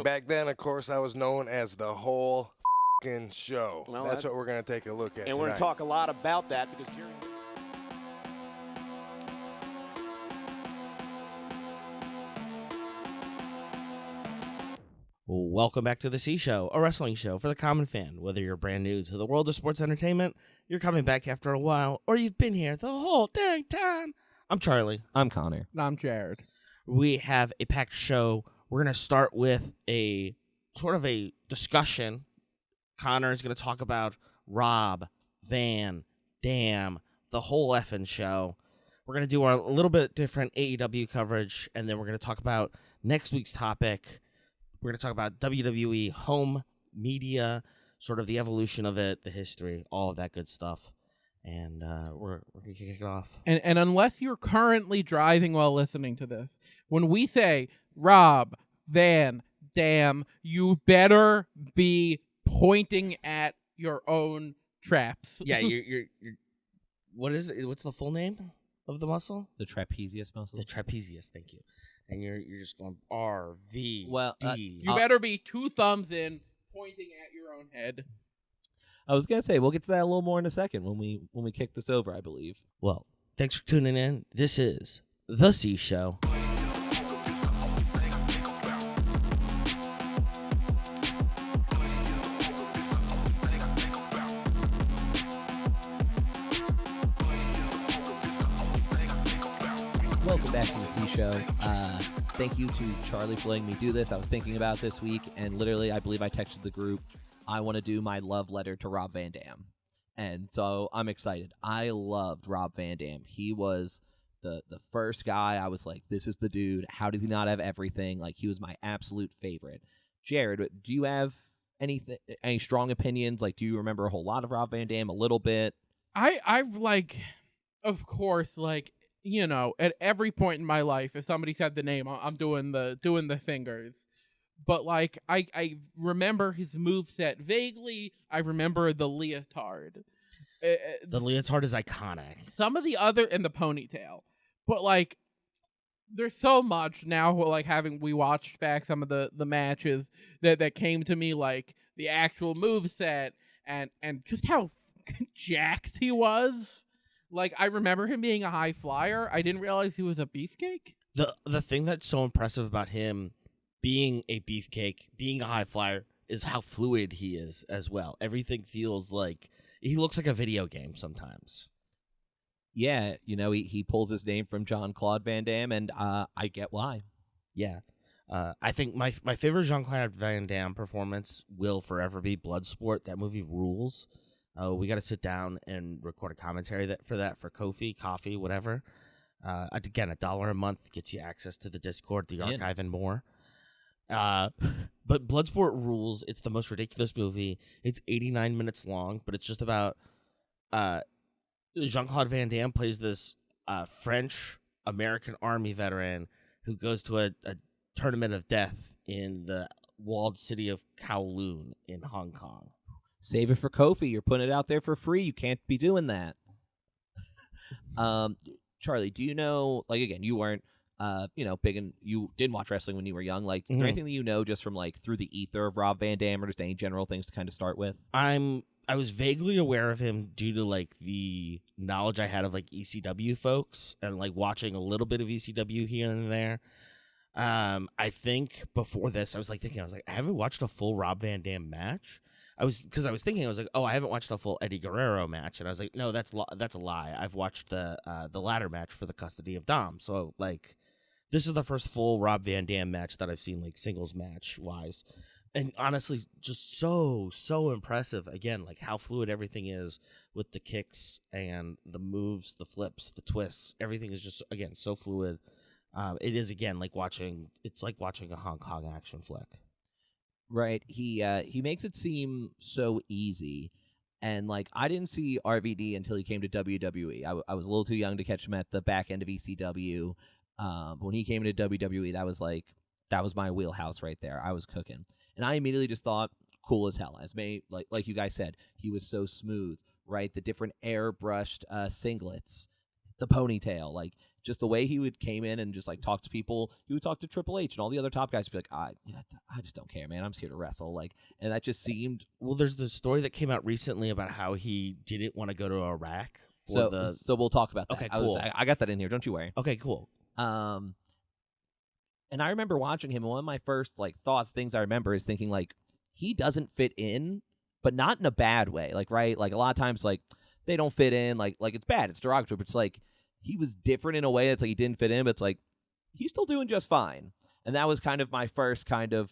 back then, of course, I was known as the whole f***ing show. Well, that's what we're going to take a look at And we're going tonight. to talk a lot about that because Jerry... Welcome back to the C Show, a wrestling show for the common fan. Whether you're brand new to the world of sports entertainment, you're coming back after a while, or you've been here the whole dang time. I'm Charlie. I'm Connor. And I'm Jared. We have a packed show. We're going to start with a sort of a discussion. Connor is going to talk about Rob Van Dam, the whole effing show. We're going to do a little bit different AEW coverage, and then we're going to talk about next week's topic. We're going to talk about WWE home media, sort of the evolution of it, the history, all of that good stuff. And we're going to kick it off. And unless you're currently driving while listening to this, when we say Rob Van Dam, you better be pointing at your own traps. Yeah, you're what is it? What's the full name of the muscle? The trapezius muscle. The trapezius, thank you. And you're just going RVD. Well, You better be two thumbs in, pointing at your own head. I was gonna say we'll get to that a little more in a second when we kick this over, I believe. Well, thanks for tuning in. This is The C Show. Welcome back to the C Show. Thank you to Charlie for letting me do this. I was thinking about this week, and literally, I believe I texted the group, I want to do my love letter to Rob Van Dam. And so I'm excited. I loved Rob Van Dam. He was the first guy I was like, this is the dude. How did he not have everything? Like, he was my absolute favorite. Jared, do you have any strong opinions? Like, do you remember a whole lot of Rob Van Dam? A little bit? I like, of course, like, you know, at every point in my life, if somebody said the name, I'm doing the fingers. But like, I remember his moveset vaguely. I remember the leotard. The leotard is iconic. Some of the other in the ponytail, but like, there's so much now. Like, we watched back some of the matches that came to me, like the actual moveset and just how jacked he was. Like, I remember him being a high flyer. I didn't realize he was a beefcake. The thing that's so impressive about him being a beefcake, being a high flyer, is how fluid he is as well. Everything feels like he looks like a video game sometimes. Yeah, you know, he pulls his name from Jean-Claude Van Damme, and I get why. Yeah. I think my favorite Jean-Claude Van Damme performance will forever be Bloodsport. That movie rules. We got to sit down and record a commentary for coffee, whatever. Again, $1 a month gets you access to the Discord, the archive, and more. But Bloodsport rules. It's the most ridiculous movie. It's 89 minutes long, but it's just about Jean-Claude Van Damme plays this French American Army veteran who goes to a tournament of death in the walled city of Kowloon in Hong Kong. Save it for Kofi. You're putting it out there for free. You can't be doing that. Charlie, do you know, like, again, you weren't, big, and you didn't watch wrestling when you were young. Like, is there anything that you know just from, like, through the ether of Rob Van Dam, or just any general things to kind of start with? I was vaguely aware of him due to, like, the knowledge I had of, like, ECW folks and, like, watching a little bit of ECW here and there. I think before this, I was like, I haven't watched a full Rob Van Dam match. I was like, oh, I haven't watched a full Eddie Guerrero match, and I was like, no, that's a lie. I've watched the ladder match for the custody of Dom. So, like, this is the first full Rob Van Dam match that I've seen, like, singles match wise, and honestly, just so impressive. Again, like, how fluid everything is with the kicks and the moves, the flips, the twists. Everything is just, again, so fluid. It is, again, like watching a Hong Kong action flick. Right. He makes it seem so easy. And, like, I didn't see RVD until he came to WWE. I was a little too young to catch him at the back end of ECW. When he came into WWE, that was my wheelhouse right there. I was cooking. And I immediately just thought, cool as hell. Like you guys said, he was so smooth, right? The different airbrushed singlets, the ponytail, like, just the way he would came in and just like talk to people. He would talk to Triple H and all the other top guys. Be like, I just don't care, man. I'm just here to wrestle. Like, and that just seemed. Well, there's the story that came out recently about how he didn't want to go to Iraq. So we'll talk about that. Okay, cool. I got that in here. Don't you worry. Okay, cool. And I remember watching him. And one of my first like things I remember is thinking like he doesn't fit in, but not in a bad way. Like, right? Like a lot of times, like they don't fit in. Like it's bad. It's derogatory. But it's like he was different in a way that's like he didn't fit in, but it's like he's still doing just fine. And that was kind of my first kind of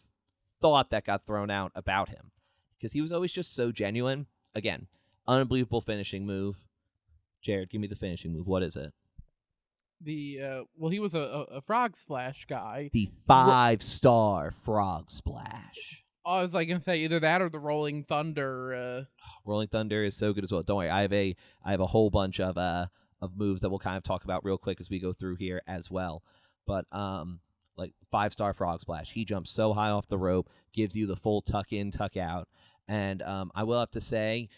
thought that got thrown out about him because he was always just so genuine. Again, unbelievable finishing move. Jared, give me the finishing move. What is it? He was a frog splash guy. The 5-star frog splash. I was like gonna say either that or the Rolling Thunder. Rolling Thunder is so good as well. Don't worry, I have a whole bunch of moves that we'll kind of talk about real quick as we go through here as well. But like 5-star frog splash, he jumps so high off the rope, gives you the full tuck in, tuck out, and I will have to say,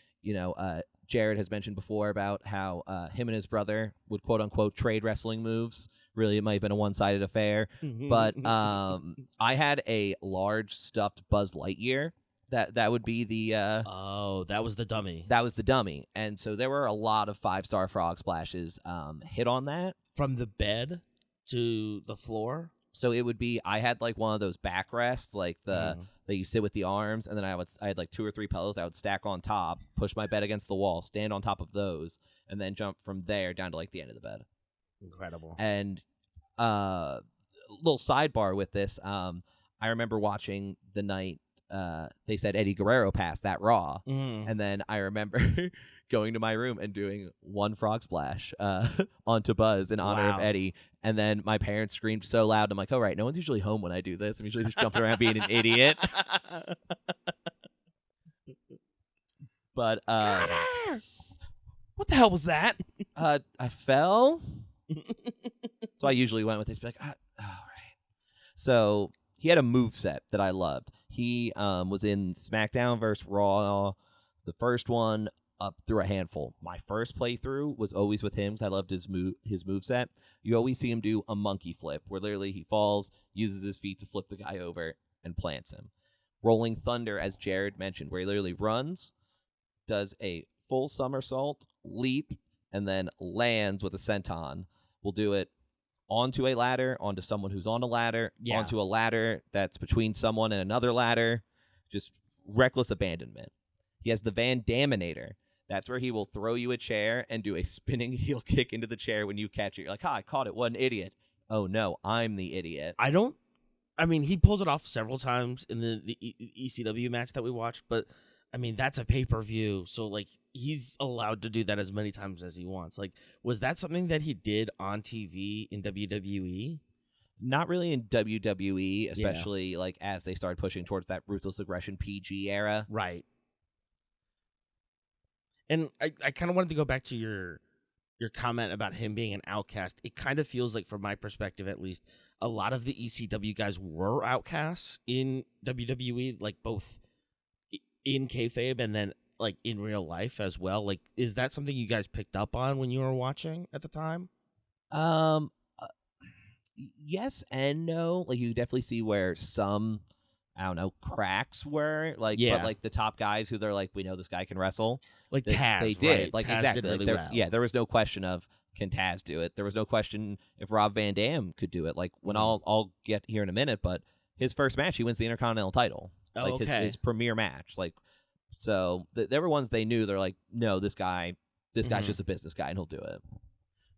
Jared has mentioned before about how him and his brother would quote unquote trade wrestling moves. Really, it might have been a one-sided affair. But I had a large stuffed Buzz Lightyear. That would be the that was the dummy. That was the dummy. And so there were a lot of 5-star frog splashes hit on that. From the bed to the floor. So it would be I had like one of those backrests, like that you sit with the arms, and then I had like 2 or 3 pillows I would stack on top, push my bed against the wall, stand on top of those, and then jump from there down to like the end of the bed. Incredible. And little sidebar with this, I remember watching the night they said Eddie Guerrero passed that Raw, and then I remember going to my room and doing one frog splash onto Buzz in honor of Eddie, and then my parents screamed so loud. I'm like, oh, right, no one's usually home when I do this. I'm usually just jumping around being an idiot. But what the hell was that? I fell. So I usually went with it. Like, all right. So he had a moveset that I loved. He was in SmackDown vs. Raw, the first one up through a handful. My first playthrough was always with him because I loved his moveset. You always see him do a monkey flip, where literally he falls, uses his feet to flip the guy over, and plants him. Rolling Thunder, as Jared mentioned, where he literally runs, does a full somersault, leap, and then lands with a senton. We'll do it onto a ladder, onto someone who's on a ladder, onto a ladder that's between someone and another ladder. Just reckless abandonment. He has the Van Daminator. That's where he will throw you a chair and do a spinning heel kick into the chair when you catch it. You're like, I caught it. What an idiot. Oh, no, I'm the idiot. He pulls it off several times in the ECW match that we watched, but, that's a pay-per-view, so, like, he's allowed to do that as many times as he wants. Like, was that something that he did on TV in WWE? Not really in WWE, especially, like, as they started pushing towards that Ruthless Aggression PG era. Right. And I kind of wanted to go back to your comment about him being an outcast. It kind of feels like, from my perspective at least, a lot of the ECW guys were outcasts in WWE, like both in kayfabe and then like in real life as well. Like, is that something you guys picked up on when you were watching at the time? Yes and no. Like, you definitely see where some, I don't know, cracks were, like, but like the top guys who they're like, we know this guy can wrestle. Like Taz, they did. Right? Like, Taz exactly. did really like, well. Yeah, there was no question of, can Taz do it? There was no question if Rob Van Dam could do it. Like, when I'll get here in a minute, but his first match, he wins the Intercontinental title. Oh, like, okay. his premier match. Like, so there were ones they knew. They're like, no, this guy's just a business guy and he'll do it.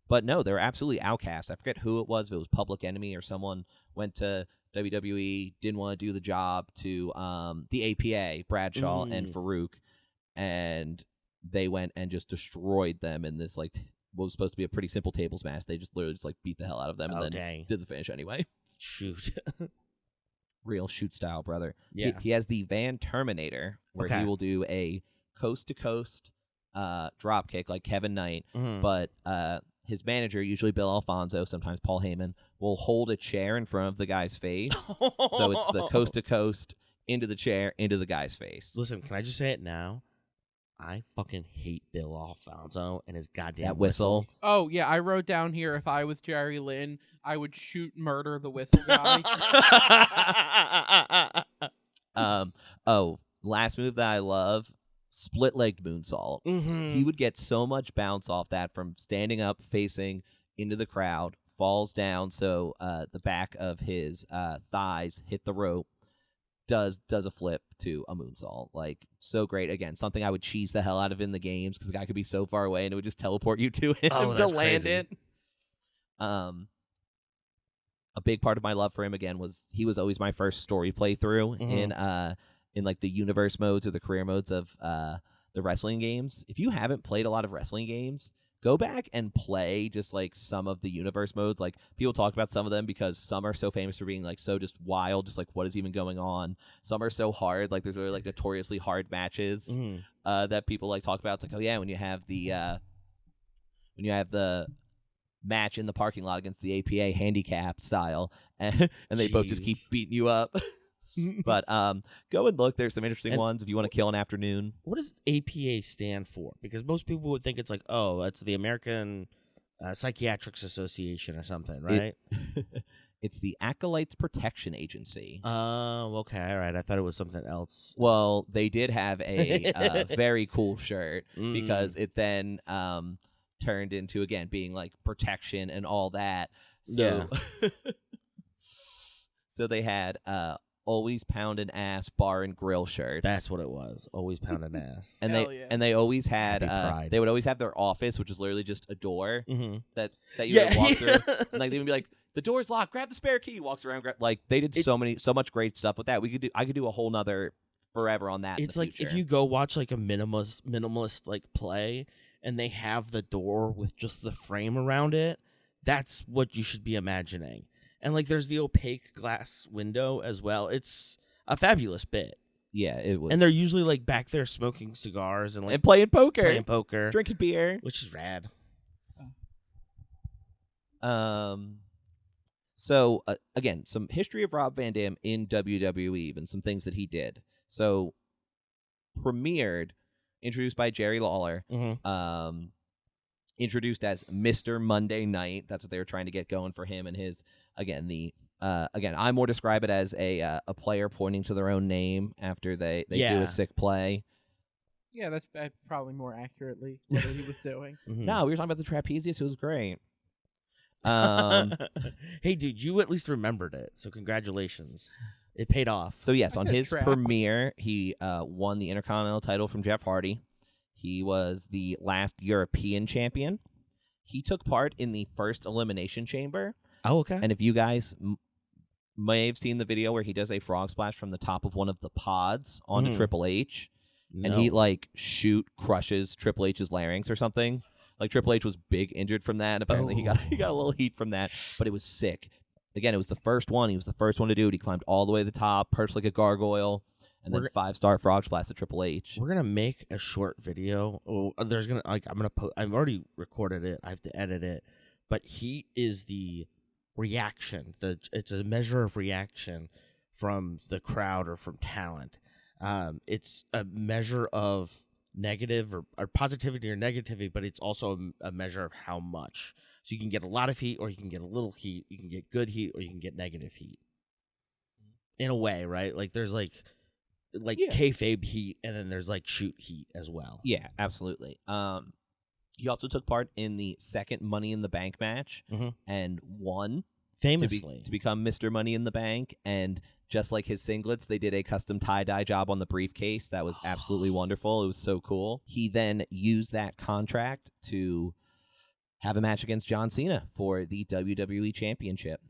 But no, they were absolutely outcast. I forget who it was. If it was Public Enemy or someone went to WWE, didn't want to do the job to the APA, Bradshaw and Farouk, and they went and just destroyed them in this, like, what was supposed to be a pretty simple tables match. They just literally just like beat the hell out of them and then did the finish anyway. Shoot. Real shoot style, brother. Yeah. He has the Van Terminator, where he will do a coast-to-coast drop kick like Kevin Knight, but his manager, usually Bill Alfonso, sometimes Paul Heyman, will hold a chair in front of the guy's face. So it's the coast-to-coast, into the chair, into the guy's face. Listen, can I just say it now? I fucking hate Bill Alfonso and his goddamn That whistle. Oh yeah, I wrote down here if I was Jerry Lynn, I would shoot murder the whistle guy. Last move that I love, split-legged moonsault. Mm-hmm. He would get so much bounce off that from standing up, facing into the crowd, falls down, so the back of his thighs hit the rope, does a flip to a moonsault. Like, so great. Again, something I would cheese the hell out of in the games because the guy could be so far away and it would just teleport you to him to that's land crazy. it. A big part of my love for him, again, was he was always my first story playthrough in like the universe modes or the career modes of the wrestling games. If you haven't played a lot of wrestling games, go back and play just like some of the universe modes. Like, people talk about some of them because some are so famous for being like so just wild, just like what is even going on. Some are so hard, like there's really like notoriously hard matches that people like talk about. It's like, oh yeah, when you have the match in the parking lot against the APA handicap style, and they both just keep beating you up. But go and look. There's some interesting ones if you want to kill an afternoon. What does APA stand for? Because most people would think it's like, oh, that's the American Psychiatrics Association or something, right? It's the Acolytes Protection Agency. Oh, okay, all right. I thought it was something else. Well, they did have a very cool shirt because it then turned into, again, being like protection and all that. So, so they had always pound an ass bar and grill shirts. That's what it was. Always pound an ass. And Hell they always had Pride. they would always have their office, which is literally just a door that you would walk through. And like they would be like, the door's locked, grab the spare key. Walks around, like they did so much great stuff with that. I could do a whole nother forever on that. It's like if you go watch like a minimalist like play and they have the door with just the frame around it, that's what you should be imagining. And like there's the opaque glass window as well. It's a fabulous bit. Yeah, it was. And they're usually like back there smoking cigars and like and playing poker, drinking beer, which is rad. So again, some history of Rob Van Dam in WWE and some things that he did. So premiered, introduced by Jerry Lawler, introduced as Mr. Monday Night. That's what they were trying to get going for him and his, again, I more describe it as a player pointing to their own name after they do a sick play. Yeah, that's probably more accurately what he was doing. No, we were talking about the trapezius. It was great. Hey, dude, you at least remembered it, so congratulations. It paid off. So yes, on his premiere, he won the Intercontinental title from Jeff Hardy. He was the last European champion. He took part in the first Elimination Chamber. Oh, okay. And if you guys may have seen the video where he does a frog splash from the top of one of the pods onto Triple H, and he like crushes Triple H's larynx or something. Like Triple H was big injured from that. Apparently he got a little heat from that, but it was sick. Again, it was the first one. He was the first one to do it. He climbed all the way to the top, perched like a gargoyle, and then 5-star frog splash to Triple H. We're gonna make a short video. Oh, there's gonna I've already recorded it. I have to edit it, but he is the reaction. It's a measure of reaction from the crowd or from talent. It's a measure of negative or positivity or negativity, but it's also a measure of how much. So you can get a lot of heat or you can get a little heat. You can get good heat or you can get negative heat. In a way, right? Like there's like kayfabe heat and then there's like shoot heat as well. Yeah, absolutely. He also took part in the second Money in the Bank match and won famously to become Mr. Money in the Bank. And just like his singlets, they did a custom tie-dye job on the briefcase. That was absolutely wonderful. It was so cool. He then used that contract to have a match against John Cena for the WWE Championship.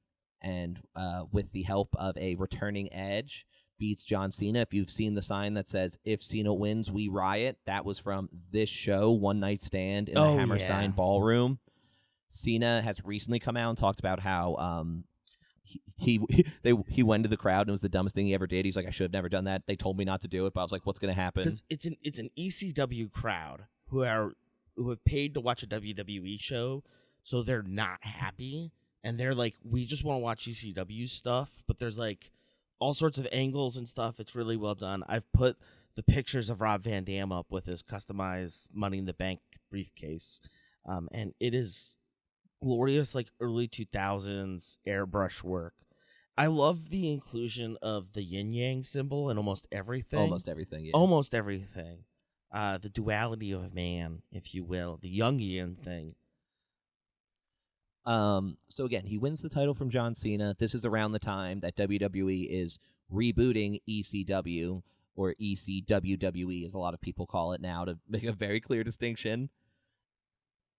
And with the help of a returning Edge, beats John Cena. If you've seen the sign that says, "If Cena wins, we riot," that was from this show, One Night Stand in the Hammerstein Ballroom. Cena has recently come out and talked about how he went to the crowd and it was the dumbest thing he ever did. He's like, I should have never done that. They told me not to do it, but I was like, what's going to happen? Because it's an ECW crowd who have paid to watch a WWE show, so they're not happy and they're like, we just want to watch ECW stuff, but there's like all sorts of angles and stuff. It's really well done. I've put the pictures of Rob Van Dam up with his customized Money in the Bank briefcase, and it is glorious, like early 2000s airbrush work. I love the inclusion of the yin yang symbol in almost everything. Almost everything, yeah. Almost everything. The duality of man, if you will, the Jungian thing. So again, he wins the title from John Cena. This is around the time that WWE is rebooting ECW, or ECWWE, as a lot of people call it now, to make a very clear distinction.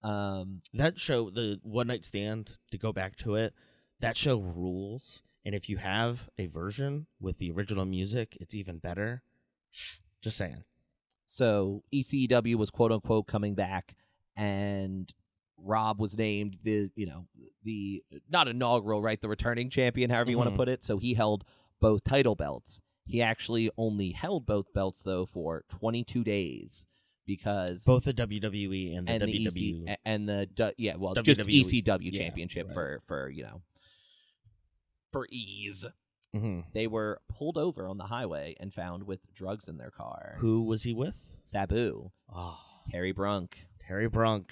That show, the One Night Stand, to go back to it, that show rules. And if you have a version with the original music, it's even better. Just saying. So ECW was quote unquote coming back, and Rob was named the not inaugural, right? The returning champion, however you want to put it. So he held both title belts. He actually only held both belts though for 22 days because both the WWE and the WWE just WWE. ECW championship, right, for ease. Mm-hmm. They were pulled over on the highway and found with drugs in their car. Who was he with? Sabu. Oh, Terry Brunk. Some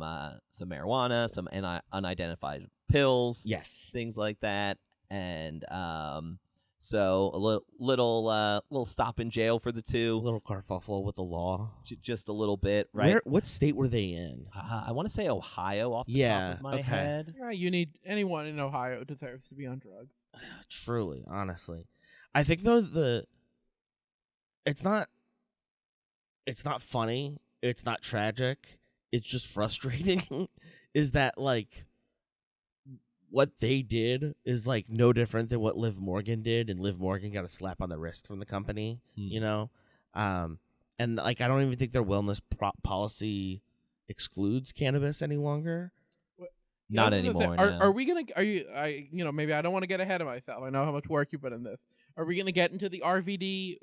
marijuana, some unidentified pills. Yes. Things like that. And so a little stop in jail for the two. A little kerfuffle with the law. Just a little bit, right? What state were they in? I want to say Ohio off the top of my head. Yeah, anyone in Ohio deserves to be on drugs. Truly, honestly. I think though it's not funny, it's not tragic, it's just frustrating is that like what they did is like no different than what Liv Morgan did, and Liv Morgan got a slap on the wrist from the company, and like I don't even think their wellness policy excludes cannabis any longer. Not anymore. Are we gonna? Maybe I don't want to get ahead of myself. I know how much work you put in this. Are we gonna get into the RVD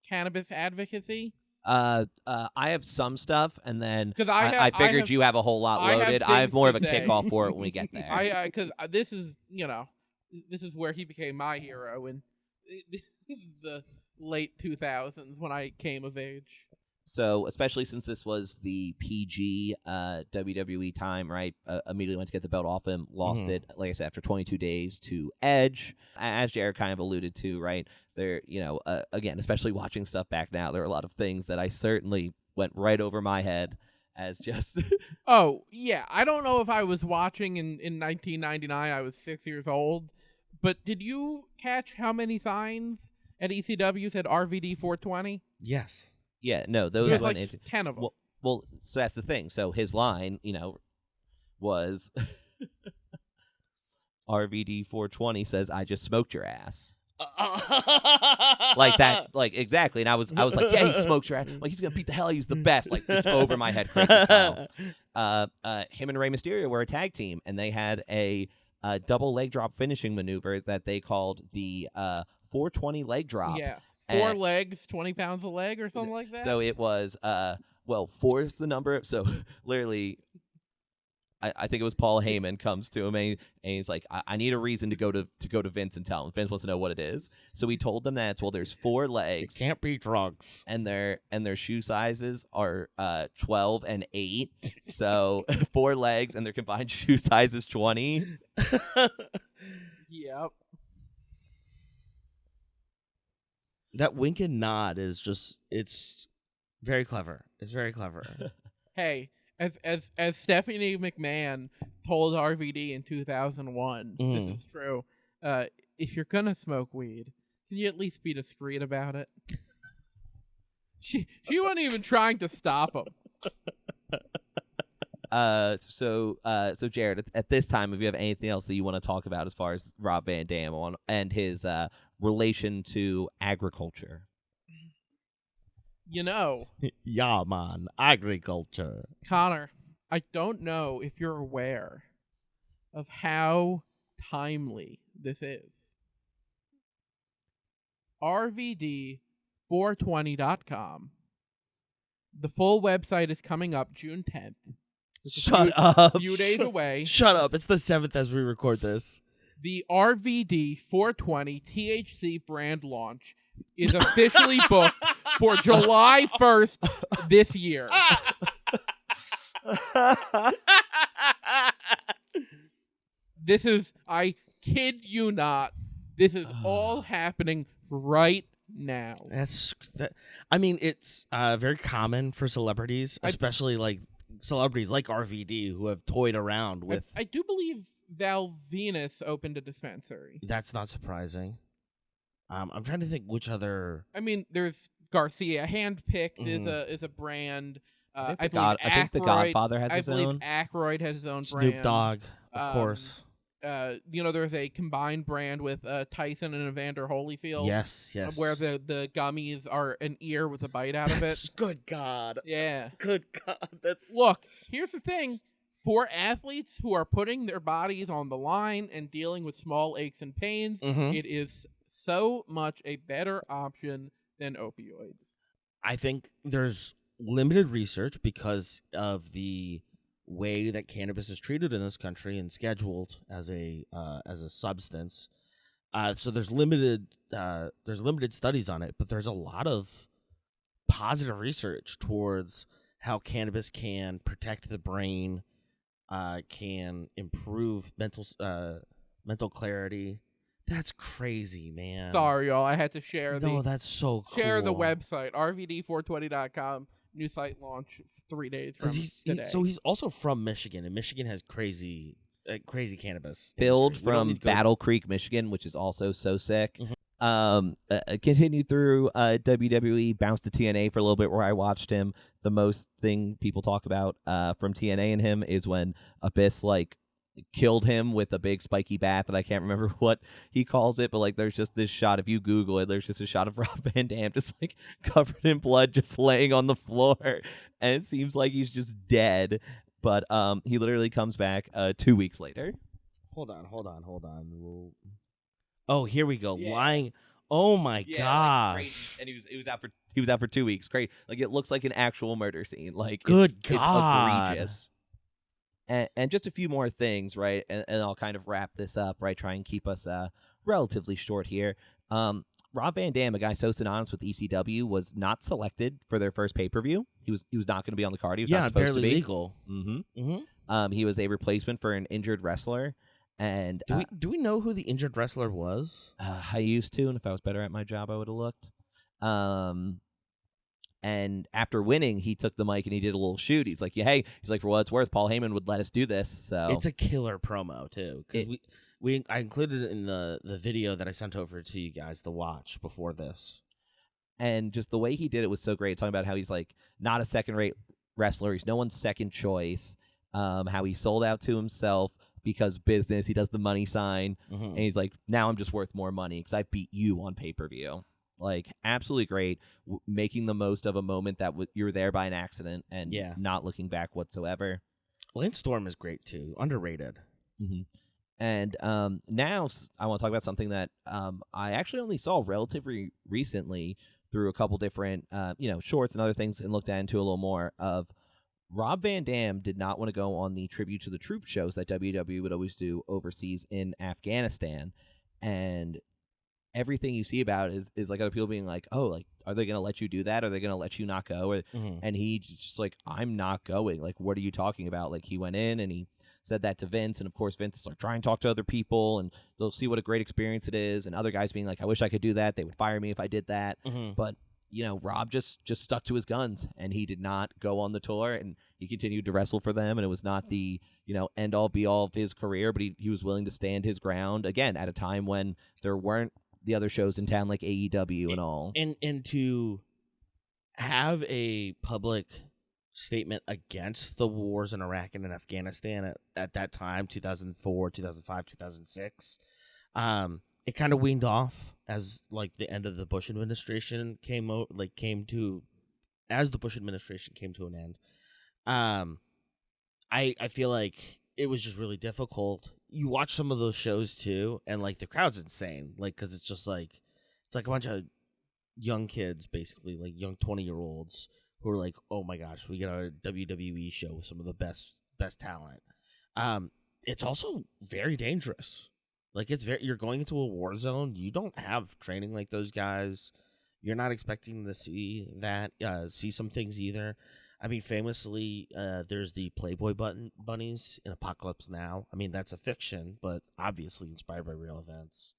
cannabis advocacy? I have some stuff, and then I figured you have a whole lot loaded. I have more of a kickoff for it when we get there. Because this is where he became my hero in the late 2000s when I came of age. So, especially since this was the PG WWE time, right? Immediately went to get the belt off him, lost it, like I said, after 22 days to Edge. As Jared kind of alluded to, right? There, again, especially watching stuff back now, there are a lot of things that I certainly went right over my head as just... Oh, yeah. I don't know if I was watching in 1999. I was 6 years old. But did you catch how many signs at ECW said RVD 420? Yes. Yeah, no, those were like 10 of them. Well, so that's the thing. So his line, was RVD 420 says, "I just smoked your ass." Like that, like exactly. And I was like, yeah, he smoked your ass. Like he's gonna beat the hell out of you. He's the best. Like just over my head, crazy style. Him and Rey Mysterio were a tag team, and they had a double leg drop finishing maneuver that they called the 420 leg drop. Yeah. 4 legs, 20 pounds a leg or something like that? So it was, 4 is the number. So literally, I think it was Paul Heyman comes to him and he's like, I need a reason to go to Vince and tell him. Vince wants to know what it is. So he told them that, there's 4 legs. It can't be drugs. And their shoe sizes are 12 and 8. So 4 legs and their combined shoe size is 20. Yep. That wink and nod is just, it's very clever. It's very clever. Hey, as Stephanie McMahon told RVD in 2001, this is true, if you're going to smoke weed, can you at least be discreet about it? She wasn't even trying to stop him. So Jared, at this time, if you have anything else that you want to talk about as far as Rob Van Dam and his relation to agriculture. Yeah, man, agriculture. Connor, I don't know if you're aware of how timely this is. RVD420.com. The full website is coming up June 10th. Shut up. A few days away. Shut up. It's the 7th as we record this. The RVD 420 THC brand launch is officially booked for July 1st this year. This is, I kid you not, this is all happening right now. I mean, it's very common for celebrities, especially like celebrities like RVD who have toyed around with. I do believe Val Venus opened a dispensary. That's not surprising. I'm trying to think which other. I mean, there's Garcia Handpicked is a brand. I think The Godfather has his own. I believe Aykroyd has his own brand. Snoop Dogg, of course. There's a combined brand with Tyson and Evander Holyfield. Yes. Where the gummies are an ear with a bite out of it. Good God. Yeah. Good God. Look, here's the thing. For athletes who are putting their bodies on the line and dealing with small aches and pains, it is so much a better option than opioids. I think there's limited research because of the way that cannabis is treated in this country and scheduled as a substance. So there's limited studies on it, but there's a lot of positive research towards how cannabis can protect the brain, can improve mental clarity. That's crazy, man. Sorry, y'all. I had to share that's so cool. Share the website, rvd420.com. New site launch 3 days from today. He's also from Michigan, and Michigan has crazy cannabis. Billed from Battle Creek, Michigan, which is also so sick. Continued through WWE, bounced to TNA for a little bit where I watched him. The most thing people talk about from TNA and him is when Abyss killed him with a big spiky bat that I can't remember what he calls it, but there's just this shot. If you Google it, there's just a shot of Rob Van Dam just covered in blood, just laying on the floor, and it seems like he's just dead. But he literally comes back 2 weeks later. Hold on. Oh, here we go. Yeah. Lying. Oh my gosh! And he was out for 2 weeks. Great. It looks like an actual murder scene. Good God. It's egregious. And just a few more things, right? And I'll kind of wrap this up, right? Try and keep us relatively short here. Rob Van Dam, a guy so synonymous with ECW, was not selected for their first pay-per-view. He was not going to be on the card. He was not supposed to be. Legal. He was a replacement for an injured wrestler. And do we know who the injured wrestler was? I used to, and if I was better at my job, I would have looked. And after winning, he took the mic and he did a little shoot. He's like, "Yeah, hey," he's like, "For what it's worth, Paul Heyman would let us do this." So it's a killer promo too. Because I included it in the video that I sent over to you guys to watch before this. And just the way he did it was so great. Talking about how he's not a second-rate wrestler. He's no one's second choice. How he sold out to himself because business. He does the money sign, and he's like, "Now I'm just worth more money because I beat you on pay-per-view." Absolutely great, making the most of a moment that you were there by an accident and not looking back whatsoever. Lance Storm is great too, underrated. And now I want to talk about something that I actually only saw relatively recently through a couple different shorts and other things, and looked into a little more of. Rob Van Dam did not want to go on the Tribute to the Troops shows that WWE would always do overseas in Afghanistan, and everything you see about it is other people being like, "Oh, are they going to let you do that? Are they going to let you not go?" And he just "I'm not going. What are you talking about?" He went in and he said that to Vince, and of course Vince is try and talk to other people, and they'll see what a great experience it is, and other guys being like, "I wish I could do that. They would fire me if I did that." But Rob just stuck to his guns, and he did not go on the tour, and he continued to wrestle for them, and it was not the end all be all of his career, but he was willing to stand his ground again at a time when there weren't the other shows in town like AEW and all. And to have a public statement against the wars in Iraq and in Afghanistan at that time, 2004, 2005, 2006, it kind of weaned off as the end of the Bush administration came to an end. I feel like it was just really difficult. You watch some of those shows too, and the crowd's insane. Because it's just it's a bunch of young kids, basically, young 20-year-olds who are "Oh my gosh, we get a WWE show with some of the best talent." It's also very dangerous. Like you're going into a war zone. You don't have training like those guys. You're not expecting to see that, see some things either. I mean, famously, there's the Playboy bunnies in Apocalypse Now. I mean, that's a fiction, but obviously inspired by real events.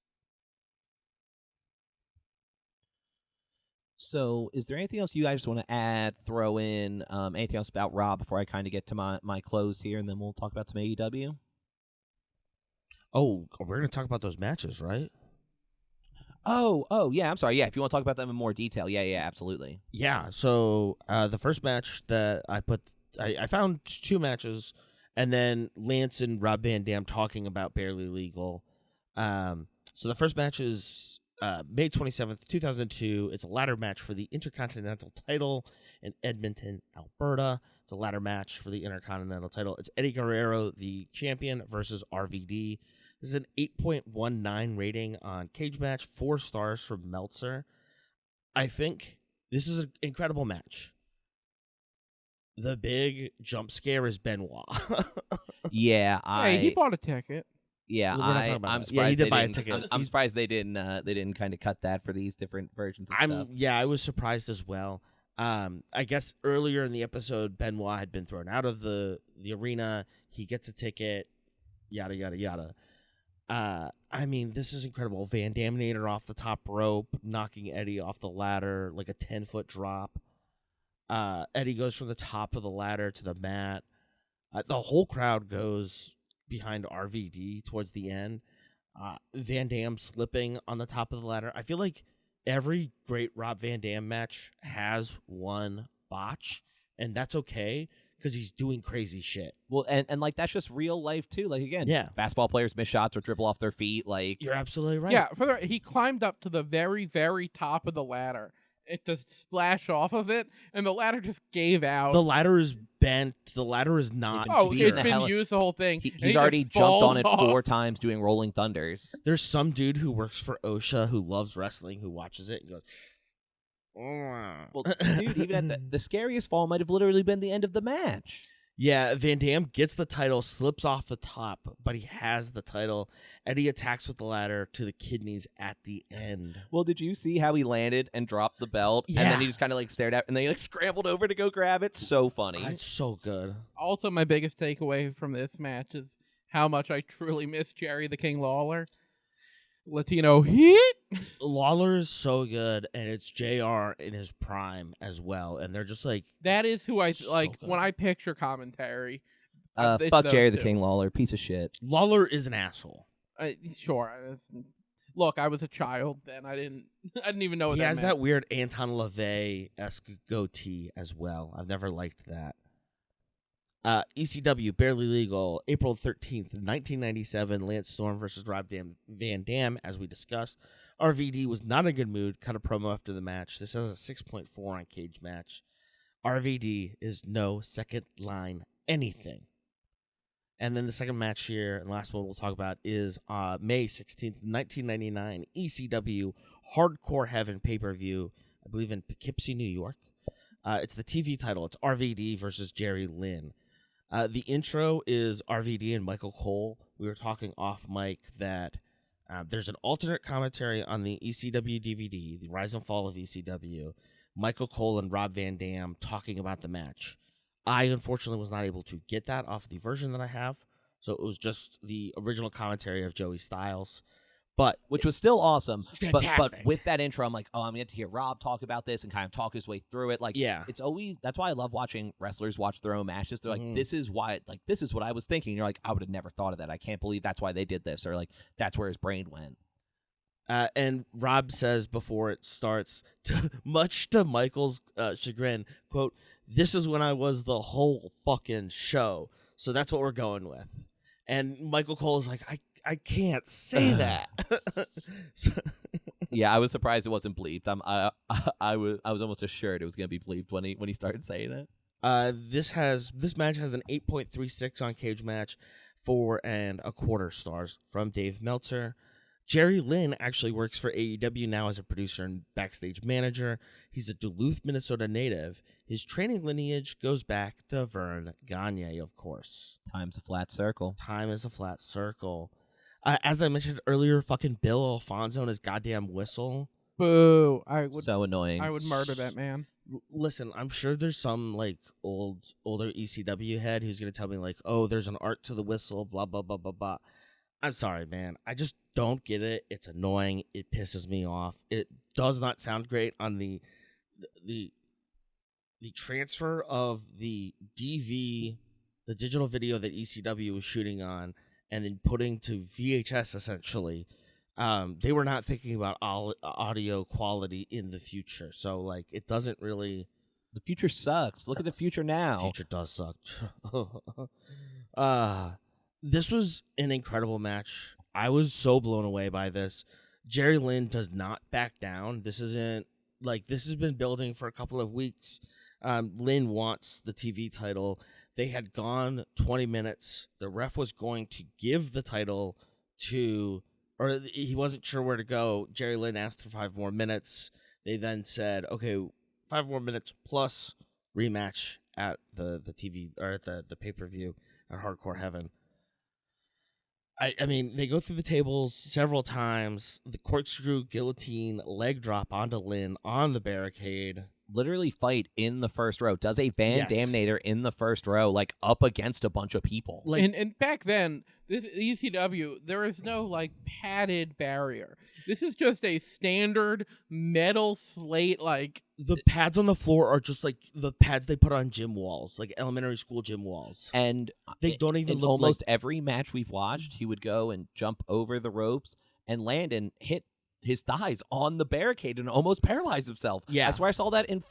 So, is there anything else you guys want to add, throw in, anything else about Rob before I kind of get to my close here, and then we'll talk about some AEW? Oh, we're going to talk about those matches, right? Oh, yeah, I'm sorry. Yeah, if you want to talk about them in more detail. Yeah, absolutely. Yeah, so the first match that I found two matches, and then Lance and Rob Van Dam talking about Barely Legal. So the first match is May 27th, 2002. It's a ladder match for the Intercontinental title in Edmonton, Alberta. It's a ladder match for the Intercontinental title. It's Eddie Guerrero, the champion, versus RVD. This is an 8.19 rating on Cage Match, 4 stars from Meltzer. I think this is an incredible match. The big jump scare is Benoit. Yeah, Hey, he bought a ticket. Yeah, We're not talking about I'm that. surprised Yeah, he did they buy a didn't- ticket. I'm surprised they didn't kind of cut that for these different versions of stuff. Yeah, I was surprised as well. I guess earlier in the episode, Benoit had been thrown out of the arena. He gets a ticket. Yada yada yada. I mean, this is incredible. Van Daminator off the top rope, knocking Eddie off the ladder, like a 10-foot drop. Eddie goes from the top of the ladder to the mat. The whole crowd goes behind RVD towards the end. Van Dam slipping on the top of the ladder. I feel like every great Rob Van Dam match has one botch, and that's okay because he's doing crazy shit. Well, and like that's just real life too. Like again, Yeah. basketball players miss shots or dribble off their feet. Like You're absolutely right. Yeah, he climbed up to the very, very top of the ladder. It just splashed off of it, and the ladder just gave out. The ladder is bent. The ladder is not. been oh, speeding it's the been hell- used the whole thing. and he's he already just jumped on falls it off. 4 times doing rolling thunders. There's some dude who works for OSHA who loves wrestling who watches it and goes, Well, dude, even at the scariest fall might have literally been the end of the match. Yeah, Van Dam gets the title, slips off the top, but he has the title. Eddie attacks with the ladder to the kidneys at the end. Well, did you see how he landed and dropped the belt, and Yeah. then he just kind of like stared at, and then he like scrambled over to go grab it? So funny. It's so good. Also, my biggest takeaway from this match is how much I truly miss Jerry the King Lawler. Latino hit. Lawler is so good, and it's JR in his prime as well. And they're just like, That is who I So like good. when I picture commentary. It's Fuck those Jerry the two. King Lawler, piece of shit. Lawler is an asshole. Sure. Look, I was a child then. I didn't even know what He that has meant. that weird Anton LaVey-esque goatee as well. I've never liked that. ECW, Barely Legal, April 13th, 1997, Lance Storm versus Rob Van Dam, as we discussed. RVD was not in a good mood, cut a promo after the match. This has a 6.4 on Cage Match. RVD is no second line anything. And then the second match here, and last one we'll talk about, is May 16th, 1999, ECW Hardcore Heaven pay-per-view, I believe in Poughkeepsie, New York. It's the TV title. It's RVD versus Jerry Lynn. The intro is RVD and Michael Cole. We were talking off mic that there's an alternate commentary on the ECW DVD, The Rise and Fall of ECW, Michael Cole and Rob Van Dam talking about the match. I, unfortunately, was not able to get that off the version that I have, so it was just the original commentary of Joey Styles. But Which was still awesome. But Fantastic. with that intro, I'm like, oh, I'm going to get to hear Rob talk about this and kind of talk his way through it. Like, yeah, it's always, that's why I love watching wrestlers watch their own matches. They're like, Mhm. this is why, like, this is what I was thinking. You're like, I would have never thought of that. I can't believe that's why they did this. Or like, that's where his brain went. and Rob says before it starts, much to Michael's chagrin, quote, "This is when I was the whole fucking show." So that's what we're going with. And Michael Cole is like, I can't say that. So- Yeah, I was surprised it wasn't bleeped. I was almost assured it was going to be bleeped when he started saying it. this match has an 8.36 on Cage Match, 4.25 stars from Dave Meltzer. Jerry Lynn actually works for AEW now as a producer and backstage manager. He's a Duluth, Minnesota native. His training lineage goes back to Vern Gagne, of course. Time's a flat circle. Time is a flat circle. As I mentioned earlier, fucking Bill Alfonso and his goddamn whistle. Boo! I would So annoying. I would murder that man. Listen, I'm sure there's some like older ECW head who's gonna tell me like, oh, there's an art to the whistle, blah blah blah blah blah. I'm sorry, man. I just don't get it. It's annoying. It pisses me off. It does not sound great on the transfer of the DV, the digital video that ECW was shooting on, and then putting to VHS essentially. They were not thinking about audio quality in the future, so like it doesn't really. The future sucks. Look at the future now. The future does suck. This was an incredible match. I was so blown away by this. Jerry Lynn does not back down. This isn't like this has been building for a couple of weeks. Lynn wants the TV title. They had gone 20 minutes. The ref was going to give the title to, or he wasn't sure where to go. Jerry Lynn asked for 5 more minutes. They then said, okay, 5 more minutes plus rematch at the TV or at the pay-per-view at Hardcore Heaven. I mean, they go through the tables several times. The corkscrew guillotine leg drop onto Lynn on the barricade. Literally fight in the first row. Does a Van Yes. Damnator in the first row, like up against a bunch of people. Like, And back then, this ECW, there is no like padded barrier. This is just a standard metal slate. Like the pads on the floor are just like the pads they put on gym walls, like elementary school gym walls. And They don't even in look almost like... every match we've watched, he would go and jump over the ropes and land and hit his thighs on the barricade and almost paralyze himself. Yeah. I swear I saw that in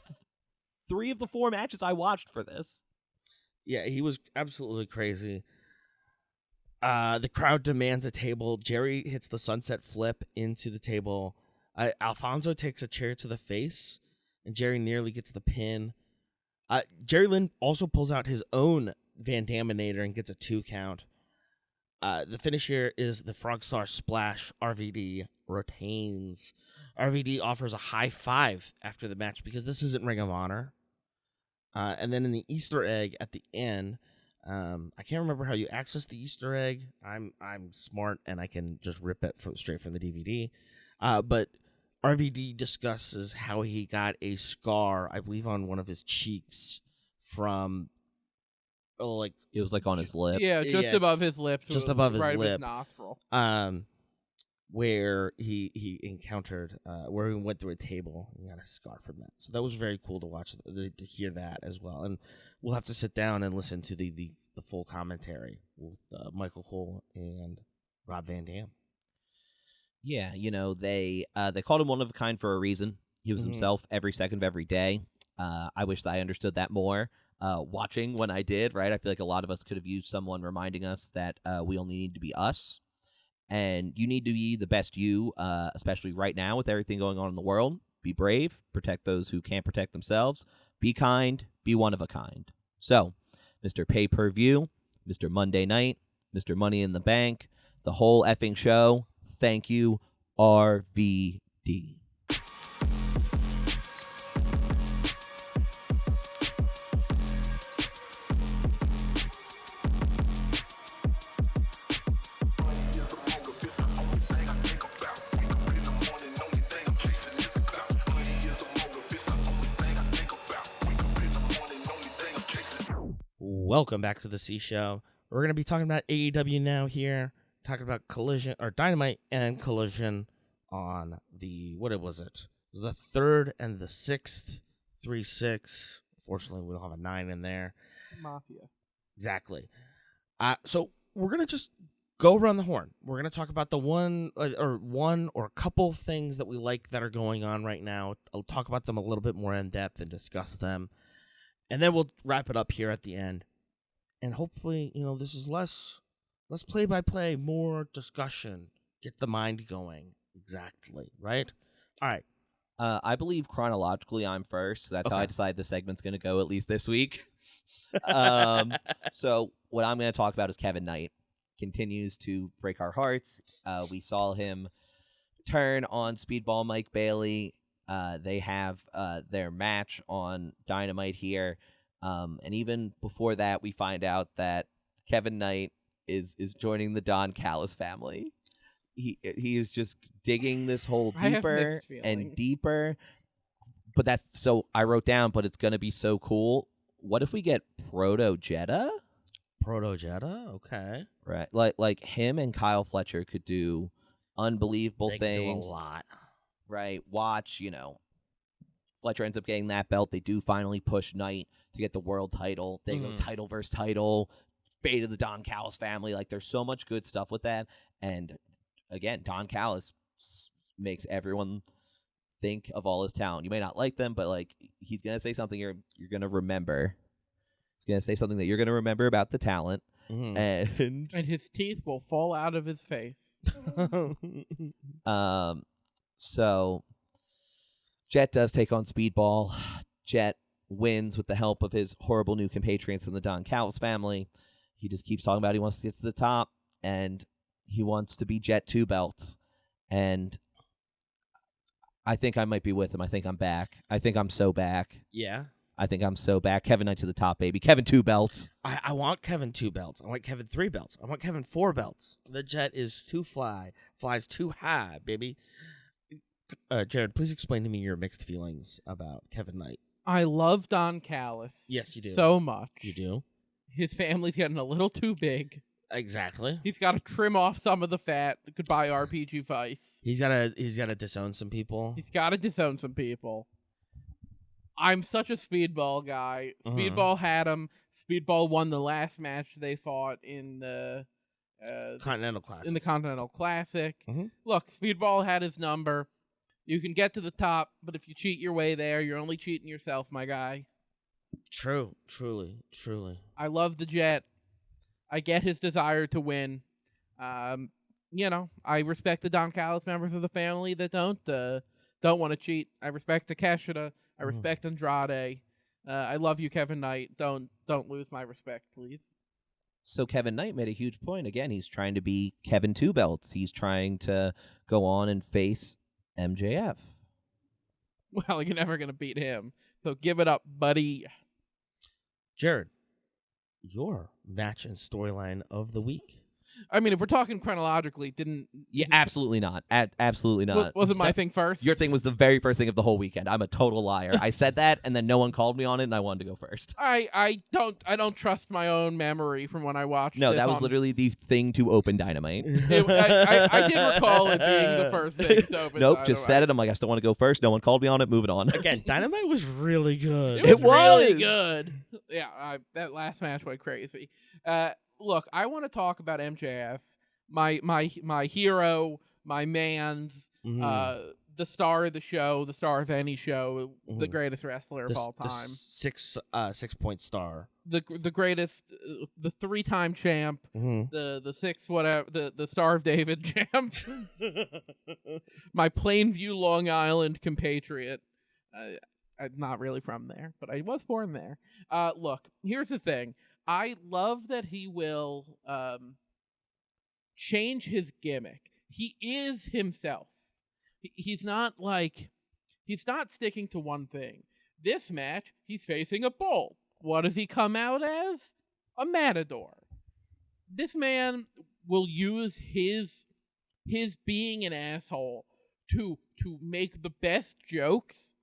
3 of the 4 matches I watched for this. Yeah, he was absolutely crazy. The crowd demands a table. Jerry hits the sunset flip into the table. Alfonso takes a chair to the face, and Jerry nearly gets the pin. Jerry Lynn also pulls out his own Van Daminator and gets a 2 count. The finish here is the Frog Star Splash. RVD retains. RVD offers a high 5 after the match because this isn't Ring of Honor. And then in the Easter egg at the end, I can't remember how you access the Easter egg. I'm smart and I can just rip it straight from the DVD. But RVD discusses how he got a scar, I believe, on one of his cheeks from, It was like on his lip. yeah, just Yeah, above it's his lip, just above his right of lip. his nostril. Where he encountered, where he went through a table and got a scar from that. So that was very cool to watch, to hear that as well. And we'll have to sit down and listen to the full commentary with Michael Cole and Rob Van Dam. Yeah, they called him one of a kind for a reason. He was himself every second of every day. I wish that I understood that more. Watching when I did, right? I feel like a lot of us could have used someone reminding us that we only need to be us. And you need to be the best you, especially right now with everything going on in the world. Be brave, protect those who can't protect themselves, be kind, be one of a kind. So, Mr. Pay-Per-View, Mr. Monday Night, Mr. Money in the Bank, the whole effing show, thank you, RVD. Welcome back to the C Show. We're going to be talking about AEW now here, talking about Collision, or Dynamite and Collision on the, what was it? It was the 3rd and the 6th, 3-6. Fortunately, we don't have a 9 in there. Mafia. Exactly. So we're going to just go around the horn. We're going to talk about the one or a couple things that we like that are going on right now. I'll talk about them a little bit more in depth and discuss them. And then we'll wrap it up here at the end. And hopefully, this is less play-by-play, more discussion. Get the mind going. Exactly, right? All right. I believe chronologically I'm first. So that's how I decide the segment's going to go, at least this week. So what I'm going to talk about is Kevin Knight. Continues to break our hearts. We saw him turn on Speedball Mike Bailey. They have their match on Dynamite here. And even before that, we find out that Kevin Knight is joining the Don Callis family. he is just digging this hole I have deeper mixed and feelings. deeper. But that's so I wrote down, but it's gonna be so cool. What if we get Proto Jetta? Proto Jetta, okay. Right, like him and Kyle Fletcher could do unbelievable They can do a things. lot. Right, watch, Fletcher ends up getting that belt. They do finally push Knight to get the world title. They go title versus title, fate of the Don Callis family. Like, there's so much good stuff with that. And again, Don Callis makes everyone think of all his talent. You may not like them, but like he's gonna say something you're gonna remember. He's gonna say something that you're gonna remember about the talent, and his teeth will fall out of his face. So Jet does take on Speedball. Jet wins with the help of his horrible new compatriots in the Don Callis family. He just keeps talking about he wants to get to the top, and he wants to be Jet 2 belts. And I think I might be with him. I think I'm back. I think I'm so back. Yeah. I think I'm so back. Kevin Knight to the top, baby. Kevin 2 belts. I want Kevin 2 belts. I want Kevin 3 belts. I want Kevin 4 belts. The Jet is too flies too high, baby. Jared, please explain to me your mixed feelings about Kevin Knight. I love Don Callis. Yes, you do. So much. You do? His family's getting a little too big. Exactly. He's got to trim off some of the fat. Goodbye, RPG Vice. He's gotta disown some people. He's got to disown some people. I'm such a Speedball guy. Speedball had him. Speedball won the last match they fought in the Continental Classic. In the Continental Classic. Mhm. Look, Speedball had his number. You can get to the top, but if you cheat your way there, you're only cheating yourself, my guy. True. Truly. I love the Jet. I get his desire to win. I respect the Don Callis members of the family that don't want to cheat. I respect Takeshita. I respect Andrade. I love you, Kevin Knight. Don't lose my respect, please. So Kevin Knight made a huge point. Again, he's trying to be Kevin 2 belts. He's trying to go on and face MJF. Well, you're never going to beat him. So give it up, buddy. Jared, your match and storyline of the week. I mean, if we're talking chronologically, Yeah, absolutely not. Absolutely not. Wasn't my thing first? Your thing was the very first thing of the whole weekend. I'm a total liar. I said that, and then no one called me on it, and I wanted to go first. I don't trust my own memory from when I watched. No, this that was literally the thing to open Dynamite. I did recall it being the first thing to open. Nope, Dynamite. just said it. I'm like, I still want to go first. No one called me on it. Moving on. Again, Dynamite was really good. It was really was. good. Yeah, that last match went crazy. Look, I want to talk about MJF, my hero, my man's, the star of the show, the star of any show, the greatest wrestler of all time, the 6-point star, the greatest, the 3-time champ, the 6 whatever, the Star of David champ, my Plainview, Long Island compatriot. I'm not really from there, but I was born there. Look, here's the thing. I love that he will change his gimmick. He is himself. He's not sticking to one thing. This match, he's facing a bull. What does he come out as? A matador. This man will use his being an asshole to make the best jokes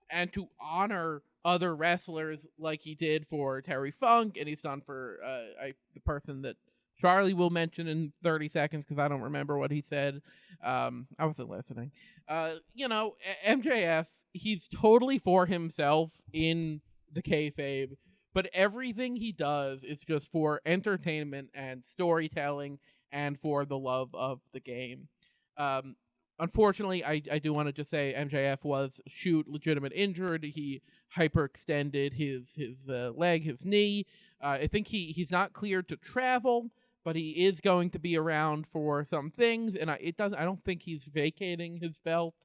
and to honor other wrestlers like he did for Terry Funk, and he's done for the person that Charlie will mention in 30 seconds because I don't remember what he said. I wasn't listening. MJF, he's totally for himself in the kayfabe, but everything he does is just for entertainment and storytelling and for the love of the game. Unfortunately, I do want to just say MJF was legitimate injured. He hyperextended his leg, his knee. I think he's not cleared to travel, but he is going to be around for some things. And I don't think he's vacating his belt.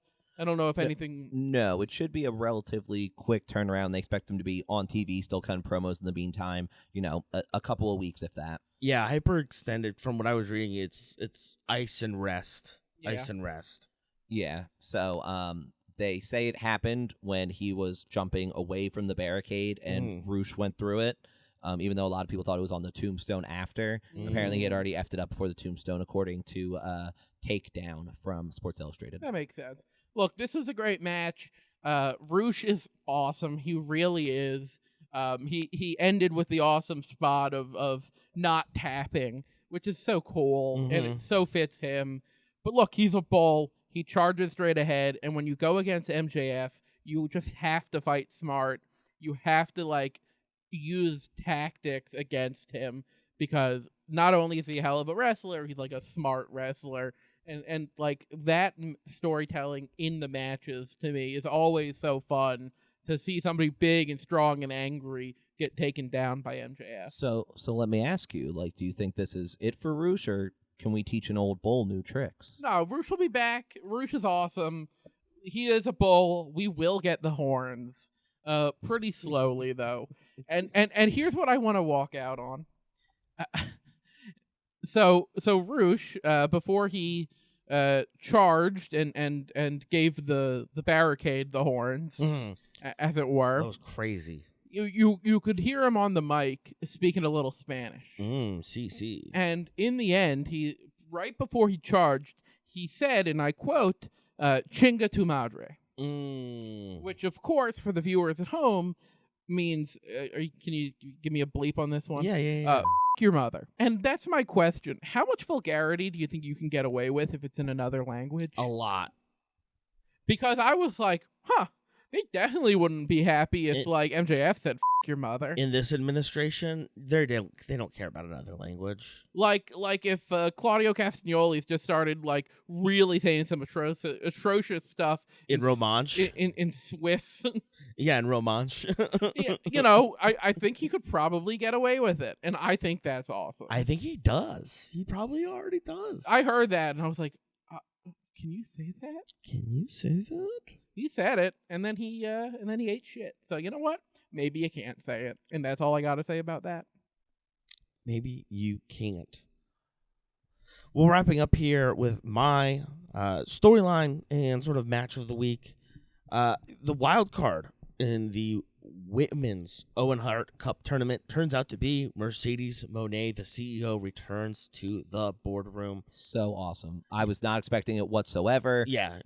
I don't know if anything. No, it should be a relatively quick turnaround. They expect him to be on TV, still cutting promos in the meantime. A couple of weeks, if that. Yeah, hyperextended. From what I was reading, it's ice and rest. Yeah. Ice and rest. Yeah. So they say it happened when he was jumping away from the barricade and Roosh went through it. even though a lot of people thought it was on the tombstone after. Apparently, he had already effed it up before the tombstone, according to Takedown from Sports Illustrated. That makes sense. Look, this was a great match. Roosh is awesome. He really is. He ended with the awesome spot of not tapping, which is so cool, and it so fits him. But look, he's a bull. He charges straight ahead, and when you go against MJF, you just have to fight smart. You have to, like, use tactics against him, because not only is he a hell of a wrestler, he's, like, a smart wrestler. And like, that storytelling in the matches, to me, is always so fun to see somebody big and strong and angry get taken down by MJF. So let me ask you, like, do you think this is it for Roosh, or can we teach an old bull new tricks? No, Roosh will be back. Roosh is awesome. He is a bull. We will get the horns. Pretty slowly, though. And here's what I want to walk out on. So Roosh, before he charged and gave the barricade the horns, as it were. That was crazy. You could hear him on the mic speaking a little Spanish. Sí. And in the end, right before he charged, he said, and I quote, "Chinga tu madre," which, of course, for the viewers at home, means, can you give me a bleep on this one? Yeah. F your mother. And that's my question. How much vulgarity do you think you can get away with if it's in another language? A lot. Because I was like, they definitely wouldn't be happy if, like, MJF said, F your mother. In this administration, they don't care about another language. Like if Claudio Castagnoli's just started, like, really saying some atrocious stuff In Romanche? In Swiss. Yeah, in Romanche. I think he could probably get away with it, and I think that's awesome. I think he does. He probably already does. I heard that, and I was like, can you say that? Can you say that? He said it, and then he ate shit. So you know what? Maybe you can't say it, and that's all I got to say about that. Maybe you can't. Well, wrapping up here with my storyline and sort of match of the week. The wild card in the Women's Owen Hart Cup tournament turns out to be Mercedes Mone. The CEO returns to the boardroom. So awesome. I was not expecting it whatsoever. Yeah.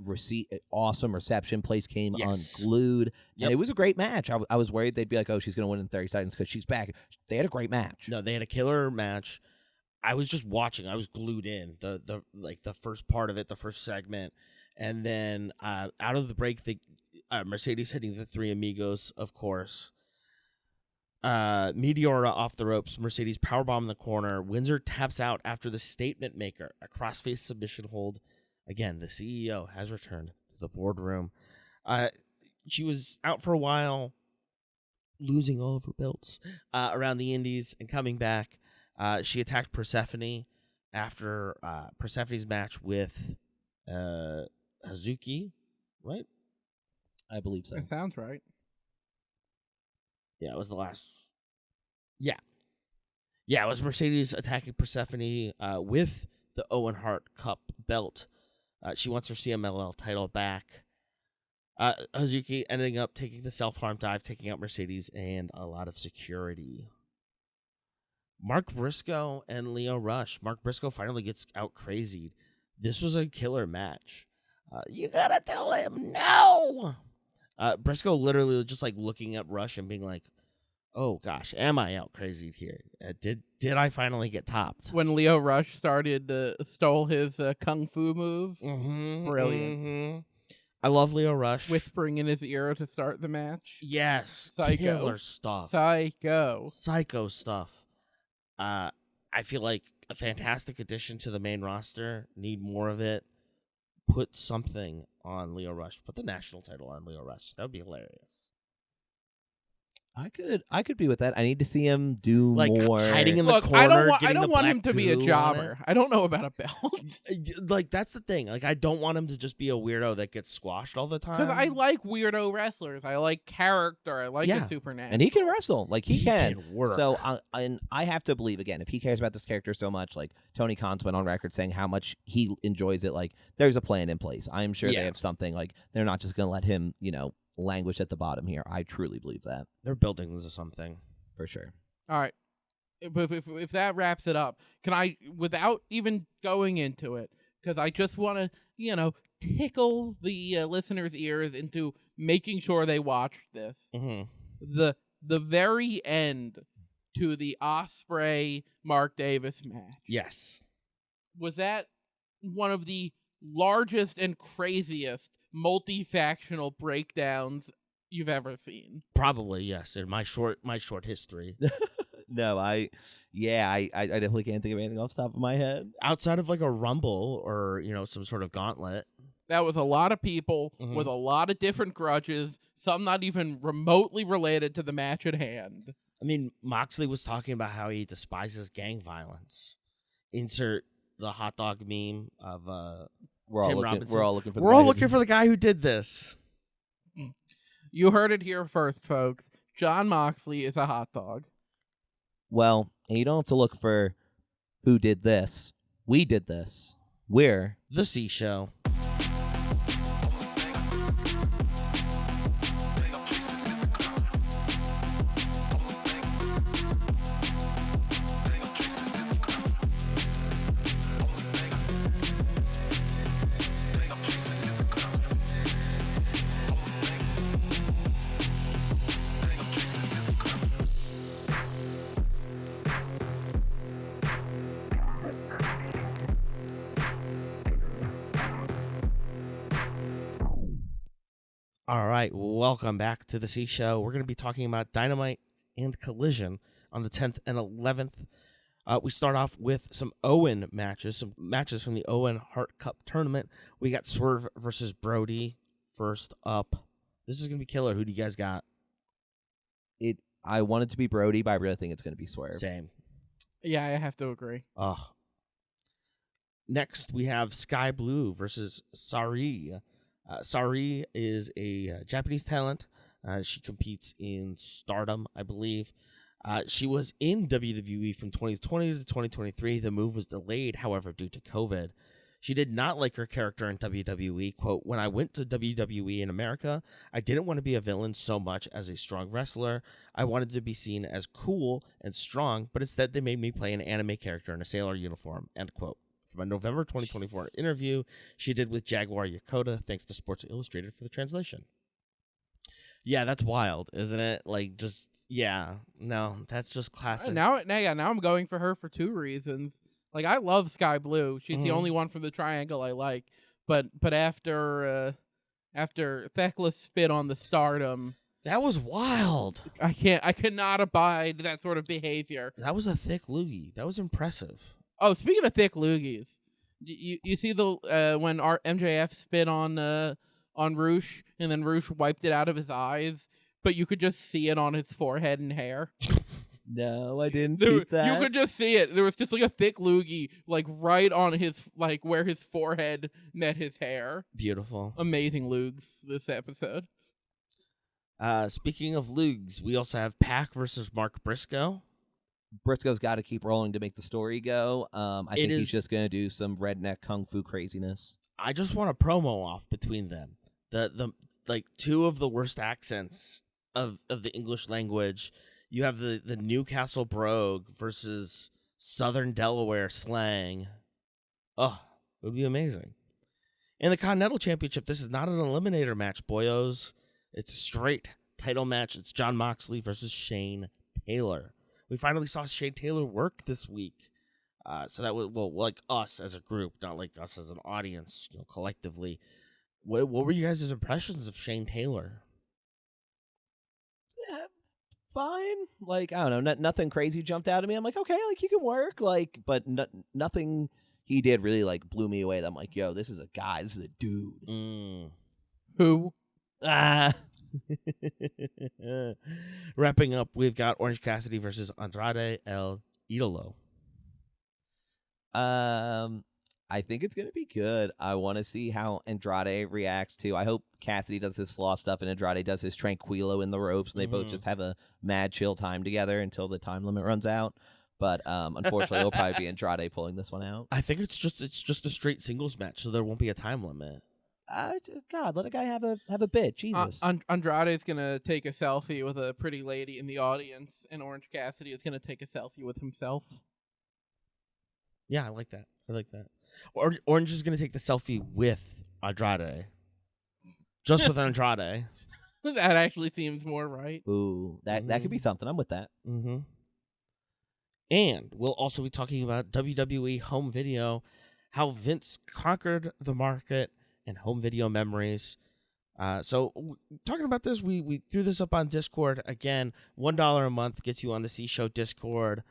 Awesome reception. Place came Yes. unglued. Yep. And it was a great match. I was worried they'd be like, oh, she's going to win in 30 seconds because she's back. They had a great match. No, they had a killer match. I was just watching. I was glued in. The first part of it, the first segment. And then out of the break, Mercedes hitting the three amigos, of course. Meteora off the ropes. Mercedes powerbomb in the corner. Windsor taps out after the statement maker. A crossface submission hold. Again, the CEO has returned to the boardroom. She was out for a while, losing all of her belts around the indies and coming back. She attacked Persephone after Persephone's match with Hazuki, right? I believe so. That sounds right. Yeah, it was the last. Yeah, it was Mercedes attacking Persephone with the Owen Hart Cup belt. She wants her CMLL title back. Hazuki ending up taking the self-harm dive, taking out Mercedes and a lot of security. Mark Briscoe and Leo Rush. Mark Briscoe finally gets out crazied. This was a killer match. You gotta tell him no. Briscoe literally just like looking at Rush and being like, "Oh gosh, am I out crazied here? Did I finally get topped?" When Leo Rush stole his kung fu move, brilliant. Mm-hmm. I love Leo Rush. Whispering in his ear to start the match. Yes, Psycho. killer stuff. Psycho Stuff. I feel like a fantastic addition to the main roster. Need more of it. Put something on Leo Rush. Put the national title on Leo Rush. That would be hilarious. I could be with that. I need to see him do like more. Hiding in the Look, corner. I don't want him to be a goo on jobber. I don't know about a belt. Like that's the thing. Like I don't want him to just be a weirdo that gets squashed all the time. Because I like weirdo wrestlers. I like character. I like a supernatural. And he can wrestle. Like he can work. So I have to believe, again, if he cares about this character so much, like Tony Khan's went on record saying how much he enjoys it, like there's a plan in place. I'm sure they have something. Like they're not just going to let him, languish at the bottom here. I truly believe that. They're building this something for sure. All right. If that wraps it up, can I, without even going into it, because I just want to, tickle the listeners' ears into making sure they watched this. Mm-hmm. The very end to the Ospreay Mark Davis match. Yes. Was that one of the largest and craziest multi-factional breakdowns you've ever seen? Probably, yes. In my short history. No, I definitely can't think of anything off the top of my head. Outside of like a rumble or, some sort of gauntlet. That was a lot of people Mhm. with a lot of different grudges, some not even remotely related to the match at hand. I mean, Moxley was talking about how he despises gang violence. Insert the hot dog meme of Tim Robinson. We're all looking for. We're all looking for the guy who did this. You heard it here first, folks. Jon Moxley is a hot dog. Well, and you don't have to look for who did this. We did this. We're The C Show. All right, welcome back to the C Show. We're going to be talking about Dynamite and Collision on the 10th and 11th. We start off with some Owen matches, some matches from the Owen Hart Cup tournament. We got Swerve versus Brody first up. This is going to be killer. Who do you guys got? I want it to be Brody, but I really think it's going to be Swerve. Same. Yeah, I have to agree. Next, we have Sky Blue versus Sari. Sari is a Japanese talent. She competes in Stardom, I believe. She was in WWE from 2020 to 2023. The move was delayed, however, due to COVID. She did not like her character in WWE. Quote, "When I went to WWE in America, I didn't want to be a villain so much as a strong wrestler. I wanted to be seen as cool and strong, but instead they made me play an anime character in a sailor uniform." End quote. From a November 2024 interview she did with Jaguar Yokota, thanks to Sports Illustrated for the translation. Yeah, that's wild, isn't it? That's just classic. Now I'm going for her for two reasons. Like, I love Sky Blue. She's the only one from the triangle I like. But after Thecla spit on the Stardom, that was wild. I cannot abide that sort of behavior. That was a thick loogie. That was impressive. Oh, speaking of thick loogies, you see the when our MJF spit on Roosh, and then Roosh wiped it out of his eyes, but you could just see it on his forehead and hair. No, I didn't keep that. You could just see it. There was just like a thick loogie, like right on his, like where his forehead met his hair. Beautiful. Amazing loogs this episode. Speaking of loogs, we also have Pac versus Mark Briscoe. Briscoe's got to keep rolling to make the story go. I think he's just going to do some redneck kung fu craziness. I just want a promo off between them. The like two of the worst accents of the English language. You have the Newcastle brogue versus Southern Delaware slang. Oh, it would be amazing. In the Continental Championship, this is not an eliminator match, boyos. It's a straight title match. It's Jon Moxley versus Shane Taylor. We finally saw Shane Taylor work this week. So that was, well, like us as a group, not like us as an audience, collectively. What were you guys' impressions of Shane Taylor? Fine. Like, I don't know, nothing crazy jumped out at me. I'm like, okay, like, he can work, like, but nothing he did really, like, blew me away. I'm like, yo, this is a guy, this is a dude. Who? Wrapping up, we've got Orange Cassidy versus Andrade El Idolo. I think it's going to be good. I want to see how Andrade reacts to. I hope Cassidy does his slaw stuff and Andrade does his tranquilo in the ropes, and they both just have a mad chill time together until the time limit runs out. But unfortunately, it'll probably be Andrade pulling this one out. I think it's just a straight singles match, so there won't be a time limit. God, let a guy have a bit. Jesus. Andrade is gonna take a selfie with a pretty lady in the audience, and Orange Cassidy is gonna take a selfie with himself. Yeah, I like that. Orange is gonna take the selfie with Andrade, just with Andrade. That actually seems more right. Ooh, that could be something. I'm with that. Mm-hmm. And we'll also be talking about WWE home video, how Vince conquered the market, and home video memories. Talking about this, we threw this up on Discord. Again, $1 a month gets you on the C Show Discord.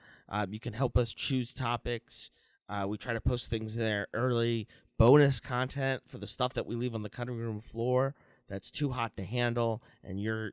You can help us choose topics. We try to post things there early. Bonus content for the stuff that we leave on the cutting room floor that's too hot to handle, and you're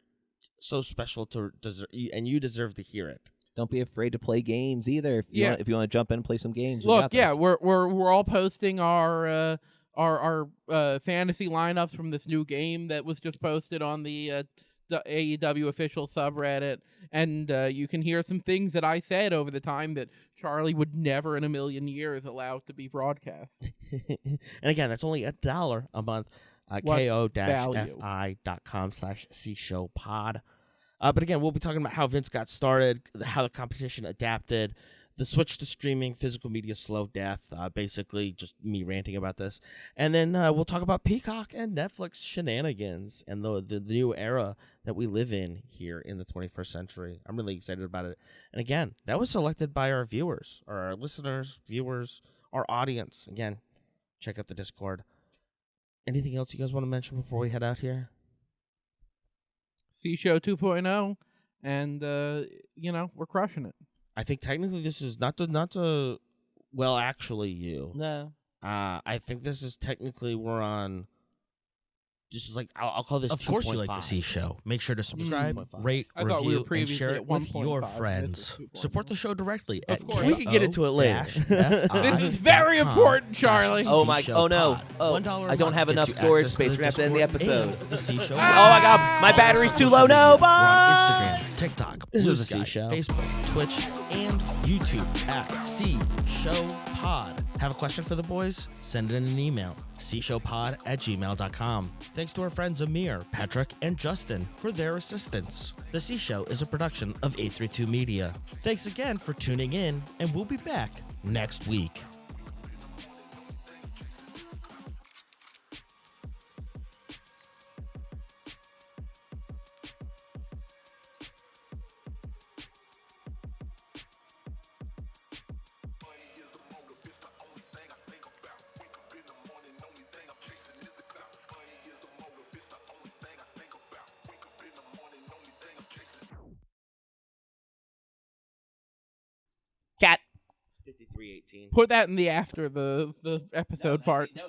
so special to deserve, and you deserve to hear it. Don't be afraid to play games either. If you want to jump in and play some games, Look, we're all posting our fantasy lineups from this new game that was just posted on the AEW official subreddit, and you can hear some things that I said over the time that Charlie would never in a million years allow to be broadcast. And again, that's only $1 a month. ko-fi.com/cshowpod. But again, we'll be talking about how Vince got started, how the competition adapted, the switch to streaming, physical media slow death, basically just me ranting about this. And then we'll talk about Peacock and Netflix shenanigans and the new era that we live in here in the 21st century. I'm really excited about it. And again, that was selected by our viewers, or our listeners, viewers, our audience. Again, check out the Discord. Anything else you guys want to mention before we head out here? C Show 2.0, and we're crushing it. I think technically this is not to well, actually, you. No. I think this is technically we're on. Just like I'll call this. Of course, you like the C Show. Make sure to subscribe, rate, I thought we were review, and previously share at it with your 1.5, friends. and this is 2.0. Support the show directly Of at course. We can get into it later. This is very important, Charlie. Oh no! Oh, I don't have enough storage space. We're gonna have to end the episode. The C Show. Oh my God, my battery's too low. No, We're on bye. Instagram, TikTok, This Blue is the Sky, C Show. Facebook, Twitch, and YouTube at C Show Pod. Have a question for the boys? Send in an email, cshowpod@gmail.com. Thanks to our friends Amir, Patrick, and Justin for their assistance. The C Show is a production of 832 Media. Thanks again for tuning in, and we'll be back next week. Cat. 5318. Put that in the after the episode part.